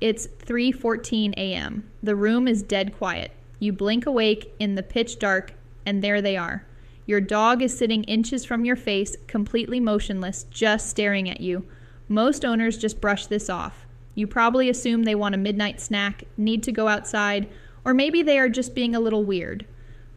It's 3:14 a.m. The room is dead quiet. You blink awake in the pitch dark, and there they are. Your dog is sitting inches from your face, completely motionless, just staring at you. Most owners just brush this off. You probably assume they want a midnight snack, need to go outside, or maybe they are just being a little weird.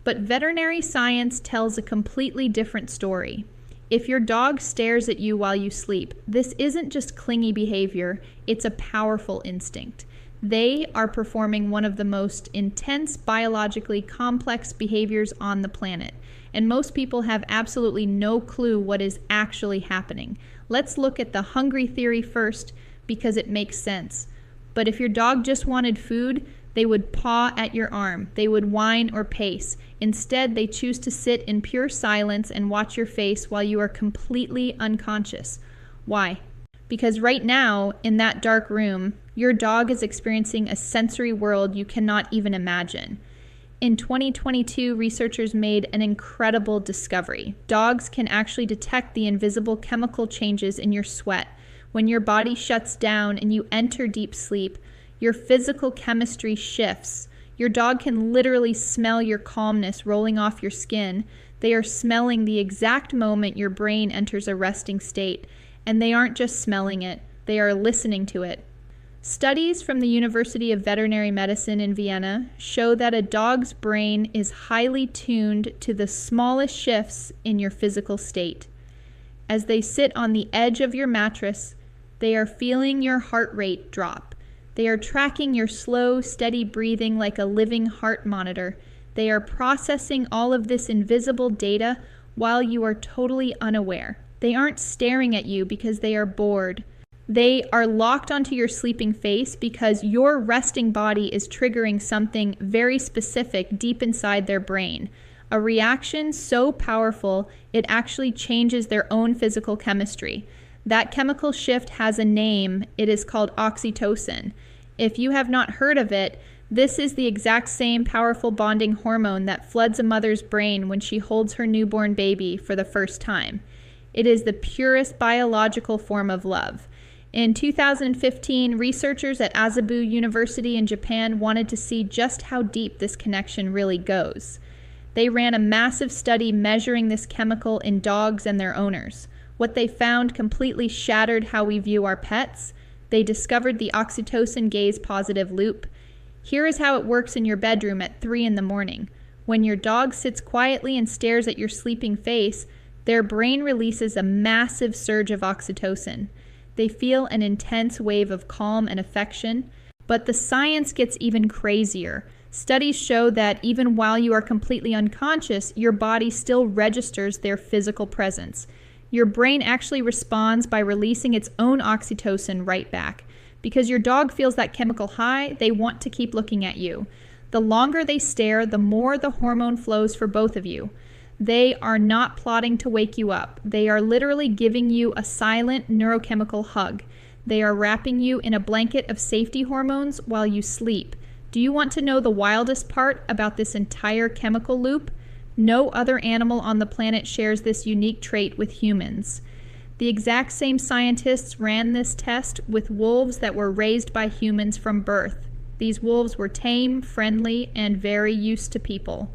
But veterinary science tells a completely different story. If your dog stares at you while you sleep, this isn't just clingy behavior, it's a powerful instinct. They are performing one of the most intense biologically complex behaviors on the planet, and most people have absolutely no clue what is actually happening. Let's look at the hungry theory first because it makes sense. But if your dog just wanted food, they would paw at your arm. They would whine or pace. Instead, they choose to sit in pure silence and watch your face while you are completely unconscious. Why? Because right now, in that dark room, your dog is experiencing a sensory world you cannot even imagine. In 2022, researchers made an incredible discovery. Dogs can actually detect the invisible chemical changes in your sweat. When your body shuts down and you enter deep sleep, your physical chemistry shifts. Your dog can literally smell your calmness rolling off your skin. They are smelling the exact moment your brain enters a resting state. And they aren't just smelling it, they are listening to it. Studies from the University of Veterinary Medicine in Vienna show that a dog's brain is highly tuned to the smallest shifts in your physical state. As they sit on the edge of your mattress, they are feeling your heart rate drop. They are tracking your slow, steady breathing like a living heart monitor. They are processing all of this invisible data while you are totally unaware. They aren't staring at you because they are bored. They are locked onto your sleeping face because your resting body is triggering something very specific deep inside their brain. A reaction so powerful, it actually changes their own physical chemistry. That chemical shift has a name. It is called oxytocin. If you have not heard of it, this is the exact same powerful bonding hormone that floods a mother's brain when she holds her newborn baby for the first time. It is the purest biological form of love. In 2015, researchers at Azabu University in Japan wanted to see just how deep this connection really goes. They ran a massive study measuring this chemical in dogs and their owners. What they found completely shattered how we view our pets. They discovered the oxytocin gaze positive loop. Here is how it works in your bedroom at 3 in the morning. When your dog sits quietly and stares at your sleeping face, their brain releases a massive surge of oxytocin. They feel an intense wave of calm and affection, but the science gets even crazier. Studies show that even while you are completely unconscious, your body still registers their physical presence. Your brain actually responds by releasing its own oxytocin right back. Because your dog feels that chemical high, they want to keep looking at you. The longer they stare, the more the hormone flows for both of you. They are not plotting to wake you up. They are literally giving you a silent neurochemical hug. They are wrapping you in a blanket of safety hormones while you sleep. Do you want to know the wildest part about this entire chemical loop? No other animal on the planet shares this unique trait with humans. The exact same scientists ran this test with wolves that were raised by humans from birth. These wolves were tame, friendly, and very used to people.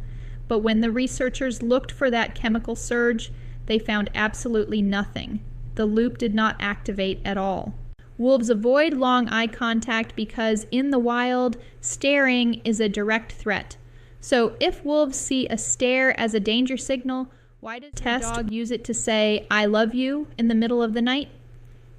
But when the researchers looked for that chemical surge, they found absolutely nothing. The loop did not activate at all. Wolves avoid long eye contact because in the wild, staring is a direct threat. So if wolves see a stare as a danger signal, why does your dog use it to say, "I love you" in the middle of the night?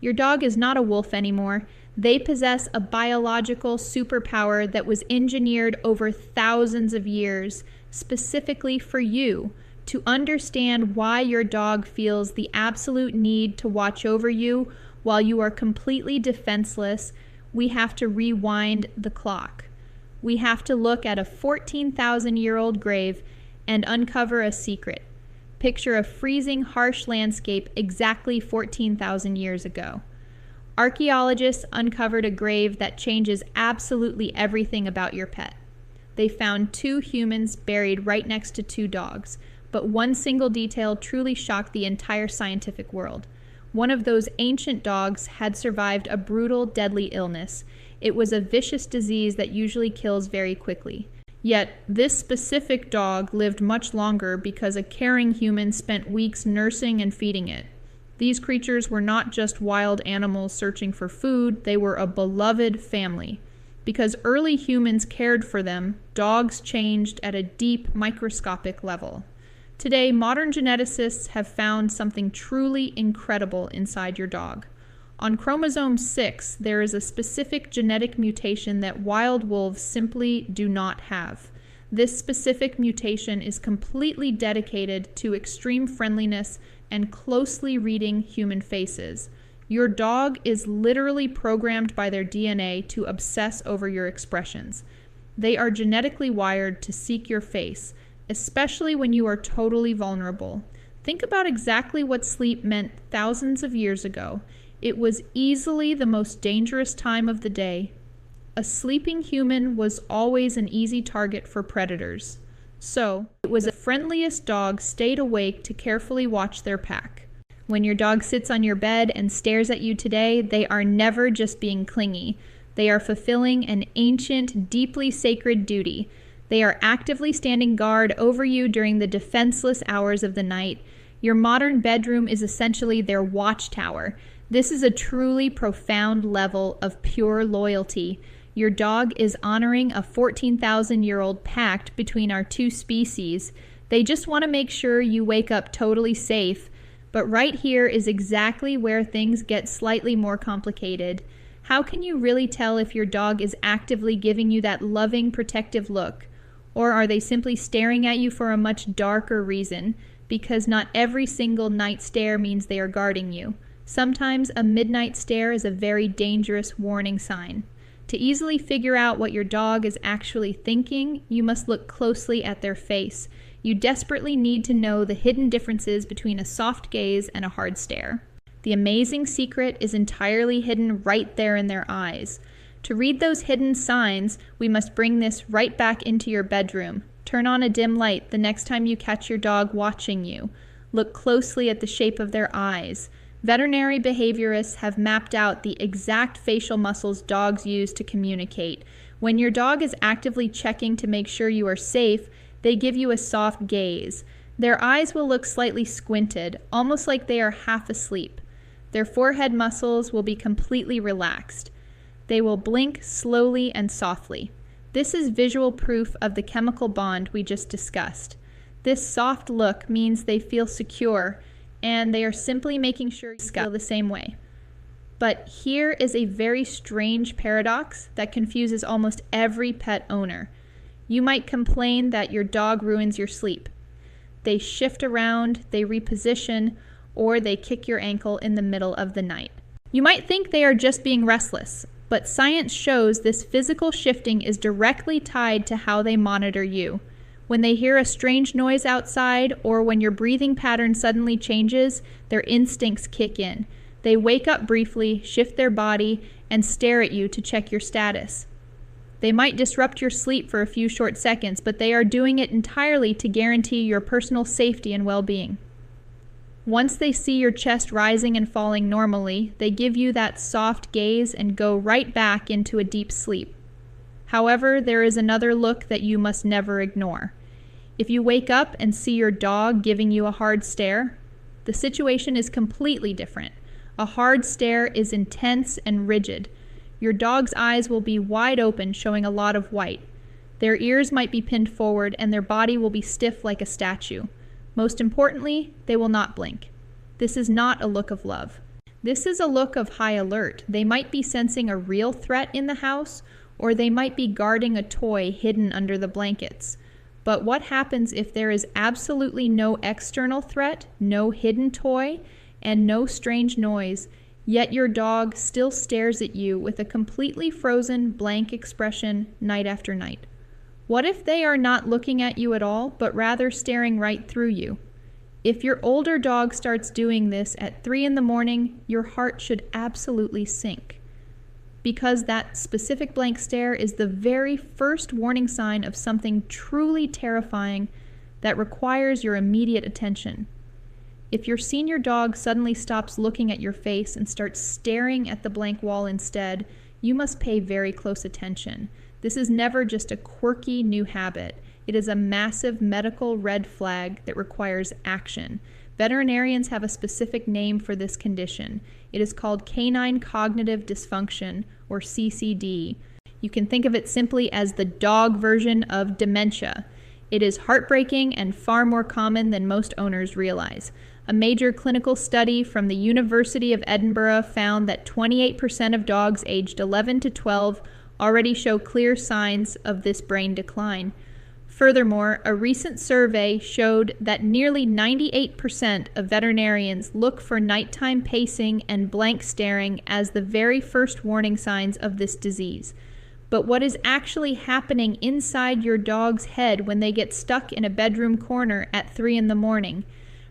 Your dog is not a wolf anymore. They possess a biological superpower that was engineered over thousands of years, specifically for you. To understand why your dog feels the absolute need to watch over you while you are completely defenseless, we have to rewind the clock. We have to look at a 14,000-year-old grave and uncover a secret. Picture a freezing, harsh landscape exactly 14,000 years ago. Archaeologists uncovered a grave that changes absolutely everything about your pet. They found 2 humans buried right next to 2 dogs, but one single detail truly shocked the entire scientific world. One of those ancient dogs had survived a brutal, deadly illness. It was a vicious disease that usually kills very quickly. Yet, this specific dog lived much longer because a caring human spent weeks nursing and feeding it. These creatures were not just wild animals searching for food, they were a beloved family. Because early humans cared for them, dogs changed at a deep microscopic level. Today, modern geneticists have found something truly incredible inside your dog. On chromosome 6, there is a specific genetic mutation that wild wolves simply do not have. This specific mutation is completely dedicated to extreme friendliness and closely reading human faces. Your dog is literally programmed by their DNA to obsess over your expressions. They are genetically wired to seek your face, especially when you are totally vulnerable. Think about exactly what sleep meant thousands of years ago. It was easily the most dangerous time of the day. A sleeping human was always an easy target for predators. So, it was the friendliest dog stayed awake to carefully watch their pack. When your dog sits on your bed and stares at you today, they are never just being clingy. They are fulfilling an ancient, deeply sacred duty. They are actively standing guard over you during the defenseless hours of the night. Your modern bedroom is essentially their watchtower. This is a truly profound level of pure loyalty. Your dog is honoring a 14,000-year-old pact between our two species. They just want to make sure you wake up totally safe. But right here is exactly where things get slightly more complicated. How can you really tell if your dog is actively giving you that loving, protective look? Or are they simply staring at you for a much darker reason? Because not every single night stare means they are guarding you. Sometimes a midnight stare is a very dangerous warning sign. To easily figure out what your dog is actually thinking, you must look closely at their face. You desperately need to know the hidden differences between a soft gaze and a hard stare. The amazing secret is entirely hidden right there in their eyes. To read those hidden signs, we must bring this right back into your bedroom. Turn on a dim light the next time you catch your dog watching you. Look closely at the shape of their eyes. Veterinary behaviorists have mapped out the exact facial muscles dogs use to communicate. When your dog is actively checking to make sure you are safe, they give you a soft gaze. Their eyes will look slightly squinted, almost like they are half asleep. Their forehead muscles will be completely relaxed. They will blink slowly and softly. This is visual proof of the chemical bond we just discussed. This soft look means they feel secure, and they are simply making sure you feel the same way. But here is a very strange paradox that confuses almost every pet owner. You might complain that your dog ruins your sleep. They shift around, they reposition, or they kick your ankle in the middle of the night. You might think they are just being restless, but science shows this physical shifting is directly tied to how they monitor you. When they hear a strange noise outside or when your breathing pattern suddenly changes, their instincts kick in. They wake up briefly, shift their body, and stare at you to check your status. They might disrupt your sleep for a few short seconds, but they are doing it entirely to guarantee your personal safety and well-being. Once they see your chest rising and falling normally, they give you that soft gaze and go right back into a deep sleep. However, there is another look that you must never ignore. If you wake up and see your dog giving you a hard stare, the situation is completely different. A hard stare is intense and rigid. Your dog's eyes will be wide open, showing a lot of white. Their ears might be pinned forward, and their body will be stiff like a statue. Most importantly, they will not blink. This is not a look of love. This is a look of high alert. They might be sensing a real threat in the house, or they might be guarding a toy hidden under the blankets. But what happens if there is absolutely no external threat, no hidden toy, and no strange noise, yet your dog still stares at you with a completely frozen, blank expression night after night? What if they are not looking at you at all, but rather staring right through you? If your older dog starts doing this at 3 in the morning, your heart should absolutely sink. Because that specific blank stare is the very first warning sign of something truly terrifying that requires your immediate attention. If your senior dog suddenly stops looking at your face and starts staring at the blank wall instead, you must pay very close attention. This is never just a quirky new habit. It is a massive medical red flag that requires action. Veterinarians have a specific name for this condition. It is called canine cognitive dysfunction, or CCD. You can think of it simply as the dog version of dementia. It is heartbreaking and far more common than most owners realize. A major clinical study from the University of Edinburgh found that 28% of dogs aged 11 to 12 already show clear signs of this brain decline. Furthermore, a recent survey showed that nearly 98% of veterinarians look for nighttime pacing and blank staring as the very first warning signs of this disease. But what is actually happening inside your dog's head when they get stuck in a bedroom corner at 3 in the morning?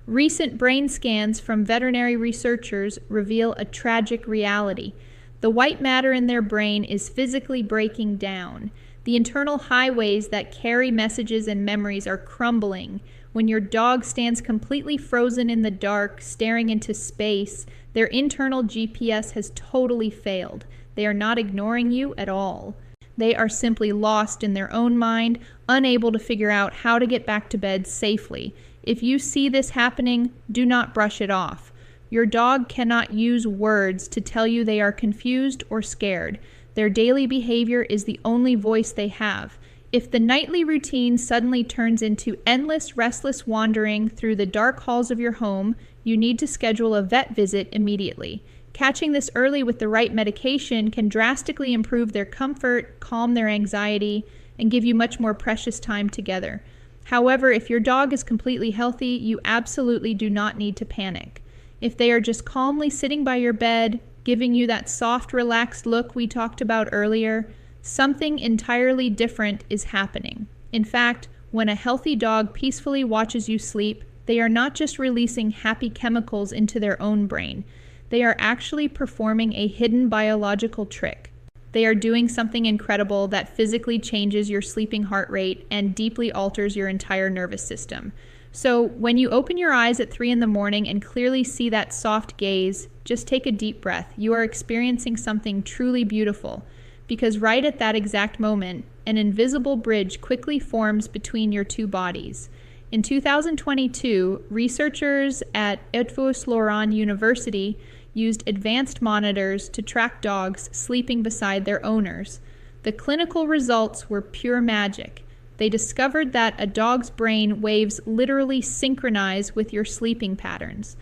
Recent brain scans from veterinary researchers reveal a tragic reality. The white matter in their brain is physically breaking down. The internal highways that carry messages and memories are crumbling. When your dog stands completely frozen in the dark, staring into space, their internal GPS has totally failed. They are not ignoring you at all. They are simply lost in their own mind, unable to figure out how to get back to bed safely. If you see this happening, do not brush it off. Your dog cannot use words to tell you they are confused or scared. Their daily behavior is the only voice they have. If the nightly routine suddenly turns into endless, restless wandering through the dark halls of your home, you need to schedule a vet visit immediately. Catching this early with the right medication can drastically improve their comfort, calm their anxiety, and give you much more precious time together. However, if your dog is completely healthy, you absolutely do not need to panic. If they are just calmly sitting by your bed, giving you that soft, relaxed look we talked about earlier, something entirely different is happening. In fact, when a healthy dog peacefully watches you sleep, they are not just releasing happy chemicals into their own brain. They are actually performing a hidden biological trick. They are doing something incredible that physically changes your sleeping heart rate and deeply alters your entire nervous system. So when you open your eyes at 3 in the morning and clearly see that soft gaze, just take a deep breath. You are experiencing something truly beautiful, because right at that exact moment, an invisible bridge quickly forms between your two bodies. In 2022, researchers at Aix-en-Provence University used advanced monitors to track dogs sleeping beside their owners. The clinical results were pure magic. They discovered that a dog's brain waves literally synchronize with your sleeping patterns.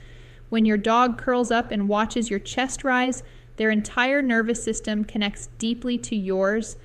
When your dog curls up and watches your chest rise, their entire nervous system connects deeply to yours.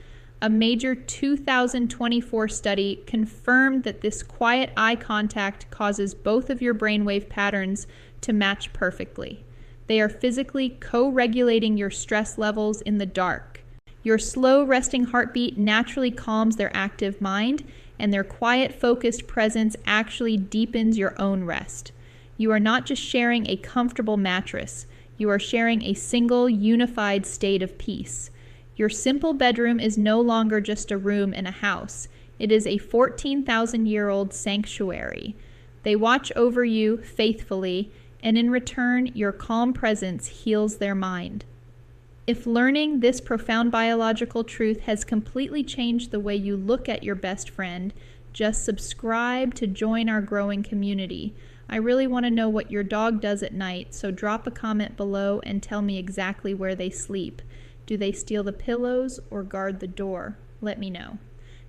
A major 2024 study confirmed that this quiet eye contact causes both of your brainwave patterns to match perfectly. They are physically co-regulating your stress levels in the dark. Your slow, resting heartbeat naturally calms their active mind, and their quiet, focused presence actually deepens your own rest. You are not just sharing a comfortable mattress. You are sharing a single, unified state of peace. Your simple bedroom is no longer just a room in a house. It is a 14,000-year-old sanctuary. They watch over you faithfully, and in return, your calm presence heals their mind. If learning this profound biological truth has completely changed the way you look at your best friend, just subscribe to join our growing community. I really want to know what your dog does at night, so drop a comment below and tell me exactly where they sleep. Do they steal the pillows or guard the door? Let me know.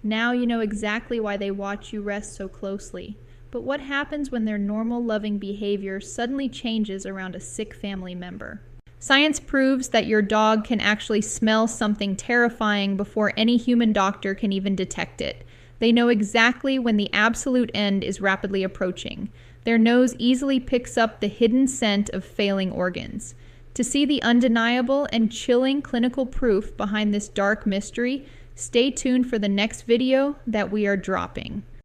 Now you know exactly why they watch you rest so closely. But what happens when their normal loving behavior suddenly changes around a sick family member? Science proves that your dog can actually smell something terrifying before any human doctor can even detect it. They know exactly when the absolute end is rapidly approaching. Their nose easily picks up the hidden scent of failing organs. To see the undeniable and chilling clinical proof behind this dark mystery, stay tuned for the next video that we are dropping.